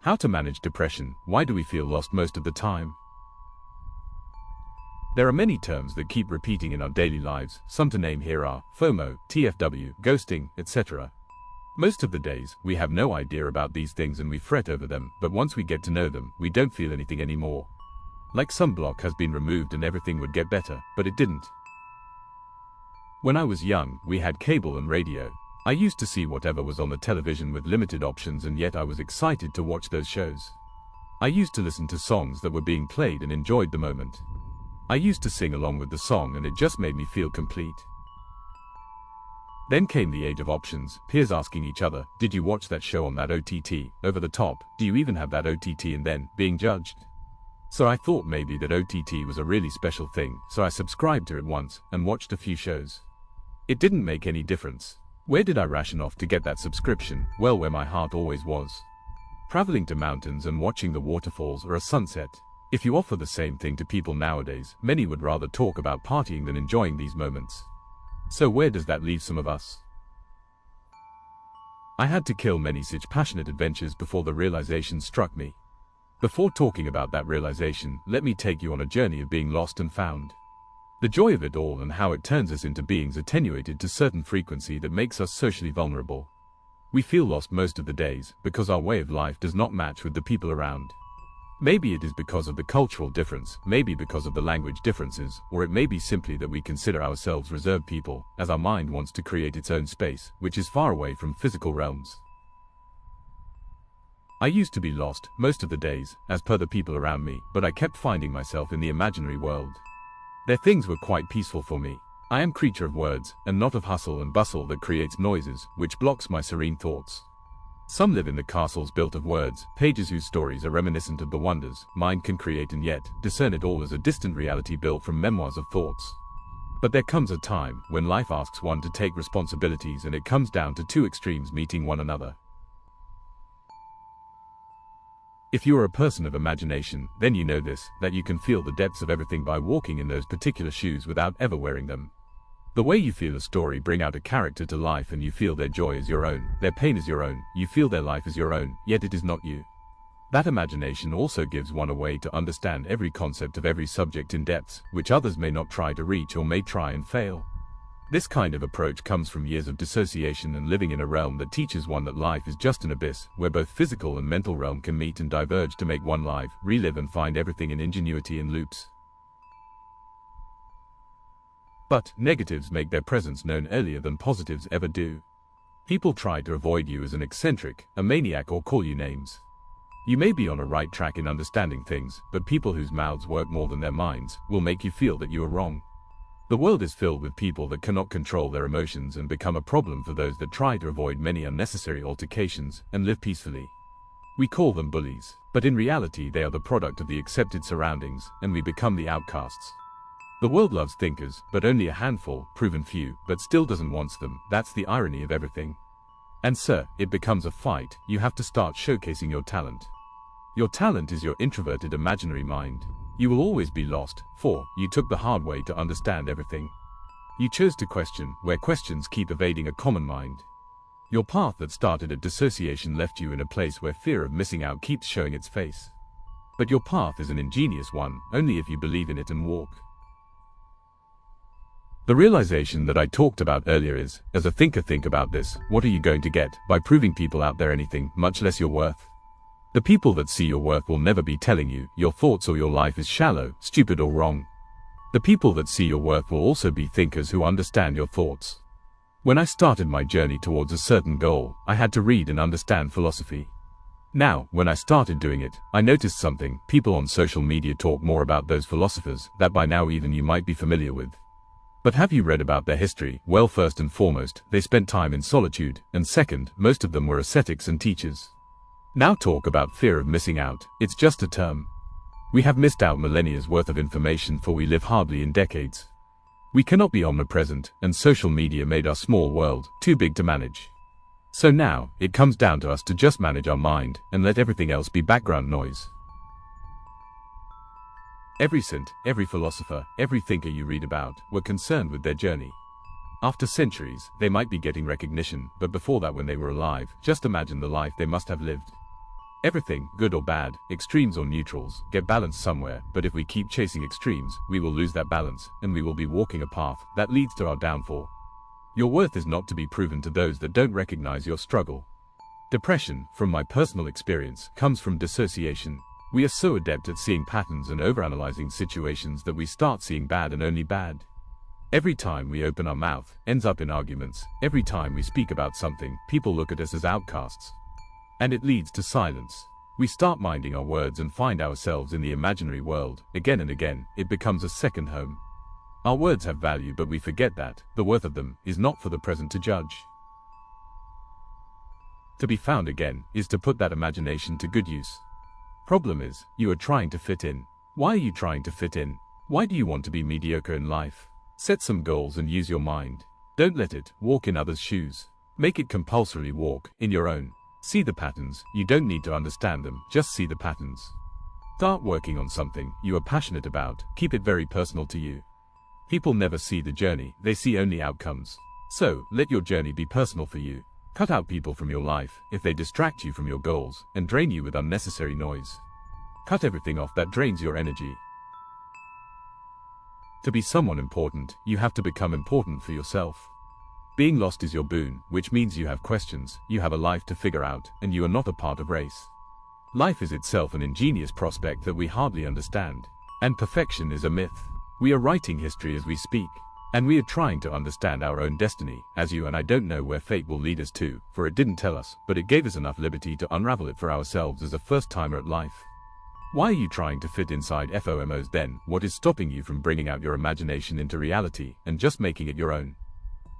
How to manage depression. Why do we feel lost most of the time? There are many terms that keep repeating in our daily lives. Some to name here are FOMO, TFW, ghosting, etc. Most of the days, we have no idea about these things and we fret over them, but once we get to know them, we don't feel anything anymore. Like some block has been removed and everything would get better, but it didn't. When I was young, we had cable and radio. I used to see whatever was on the television with limited options, and yet I was excited to watch those shows. I used to listen to songs that were being played and enjoyed the moment. I used to sing along with the song and it just made me feel complete. Then came the age of options, peers asking each other, did you watch that show on that OTT, over the top, do you even have that OTT, and then being judged. So I thought maybe that OTT was a really special thing, so I subscribed to it once and watched a few shows. It didn't make any difference. Where did I ration off to get that subscription? Well, where my heart always was. Traveling to mountains and watching the waterfalls or a sunset. If you offer the same thing to people nowadays, many would rather talk about partying than enjoying these moments. So where does that leave some of us? I had to kill many such passionate adventures before the realization struck me. Before talking about that realization, let me take you on a journey of being lost and found. The joy of it all and how it turns us into beings attenuated to certain frequency that makes us socially vulnerable. We feel lost most of the days because our way of life does not match with the people around. Maybe it is because of the cultural difference, maybe because of the language differences, or it may be simply that we consider ourselves reserved people, as our mind wants to create its own space, which is far away from physical realms. I used to be lost most of the days, as per the people around me, but I kept finding myself in the imaginary world. Their things were quite peaceful for me. I am creature of words, and not of hustle and bustle that creates noises, which blocks my serene thoughts. Some live in the castles built of words, pages whose stories are reminiscent of the wonders mind can create, and yet discern it all as a distant reality built from memoirs of thoughts. But there comes a time when life asks one to take responsibilities, and it comes down to two extremes meeting one another. If you are a person of imagination, then you know this, that you can feel the depths of everything by walking in those particular shoes without ever wearing them. The way you feel a story bring out a character to life, and you feel their joy is your own, their pain is your own, you feel their life is your own, yet it is not you. That imagination also gives one a way to understand every concept of every subject in depths, which others may not try to reach or may try and fail. This kind of approach comes from years of dissociation and living in a realm that teaches one that life is just an abyss, where both physical and mental realm can meet and diverge to make one live, relive and find everything in ingenuity and loops. But negatives make their presence known earlier than positives ever do. People try to avoid you as an eccentric, a maniac, or call you names. You may be on a right track in understanding things, but people whose mouths work more than their minds will make you feel that you are wrong. The world is filled with people that cannot control their emotions and become a problem for those that try to avoid many unnecessary altercations and live peacefully. We call them bullies, but in reality they are the product of the accepted surroundings, and we become the outcasts. The world loves thinkers, but only a handful, proven few, but still doesn't want them. That's the irony of everything. And sir, it becomes a fight. You have to start showcasing your talent. Your talent is your introverted imaginary mind. You will always be lost, for you took the hard way to understand everything. You chose to question, where questions keep evading a common mind. Your path that started at dissociation left you in a place where fear of missing out keeps showing its face. But your path is an ingenious one, only if you believe in it and walk. The realization that I talked about earlier is, as a thinker, think about this: what are you going to get by proving people out there anything, much less your worth? The people that see your worth will never be telling you your thoughts or your life is shallow, stupid, or wrong. The people that see your worth will also be thinkers who understand your thoughts. When I started my journey towards a certain goal, I had to read and understand philosophy. Now, when I started doing it, I noticed something. People on social media talk more about those philosophers that by now even you might be familiar with. But have you read about their history? Well, first and foremost, they spent time in solitude, and second, most of them were ascetics and teachers. Now talk about fear of missing out, it's just a term. We have missed out millennia's worth of information, for we live hardly in decades. We cannot be omnipresent, and social media made our small world too big to manage. So now, it comes down to us to just manage our mind, and let everything else be background noise. Every saint, every philosopher, every thinker you read about were concerned with their journey. After centuries, they might be getting recognition, but before that, when they were alive, just imagine the life they must have lived. Everything, good or bad, extremes or neutrals, get balanced somewhere, but if we keep chasing extremes, we will lose that balance, and we will be walking a path that leads to our downfall. Your worth is not to be proven to those that don't recognize your struggle. Depression, from my personal experience, comes from dissociation. We are so adept at seeing patterns and overanalyzing situations that we start seeing bad and only bad. Every time we open our mouth, ends up in arguments. Every time we speak about something, people look at us as outcasts. And it leads to silence. We start minding our words and find ourselves in the imaginary world. Again and again, it becomes a second home. Our words have value, but we forget that the worth of them is not for the present to judge. To be found again is to put that imagination to good use. Problem is, you are trying to fit in. Why are you trying to fit in? Why do you want to be mediocre in life? Set some goals and use your mind. Don't let it walk in others' shoes. Make it compulsorily walk in your own. See the patterns. You don't need to understand them, just see the patterns. Start working on something you are passionate about. Keep it very personal to you. People never see the journey, they see only outcomes. So, let your journey be personal for you. Cut out people from your life if they distract you from your goals and drain you with unnecessary noise. Cut everything off that drains your energy. To be someone important, you have to become important for yourself. Being lost is your boon, which means you have questions, you have a life to figure out, and you are not a part of race. Life is itself an ingenious prospect that we hardly understand. And perfection is a myth. We are writing history as we speak. And we are trying to understand our own destiny, as you and I don't know where fate will lead us to, for it didn't tell us, but it gave us enough liberty to unravel it for ourselves as a first-timer at life. Why are you trying to fit inside FOMOs then? What is stopping you from bringing out your imagination into reality, and just making it your own?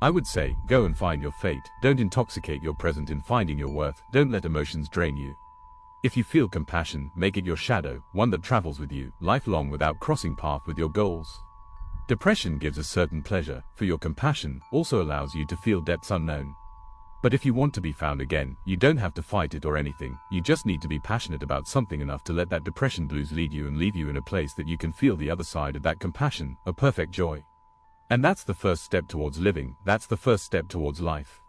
I would say, go and find your fate. Don't intoxicate your present in finding your worth. Don't let emotions drain you. If you feel compassion, make it your shadow, one that travels with you, lifelong without crossing path with your goals. Depression gives a certain pleasure, for your compassion also allows you to feel depths unknown. But if you want to be found again, you don't have to fight it or anything, you just need to be passionate about something enough to let that depression blues lead you and leave you in a place that you can feel the other side of that compassion, a perfect joy. And that's the first step towards living, that's the first step towards life.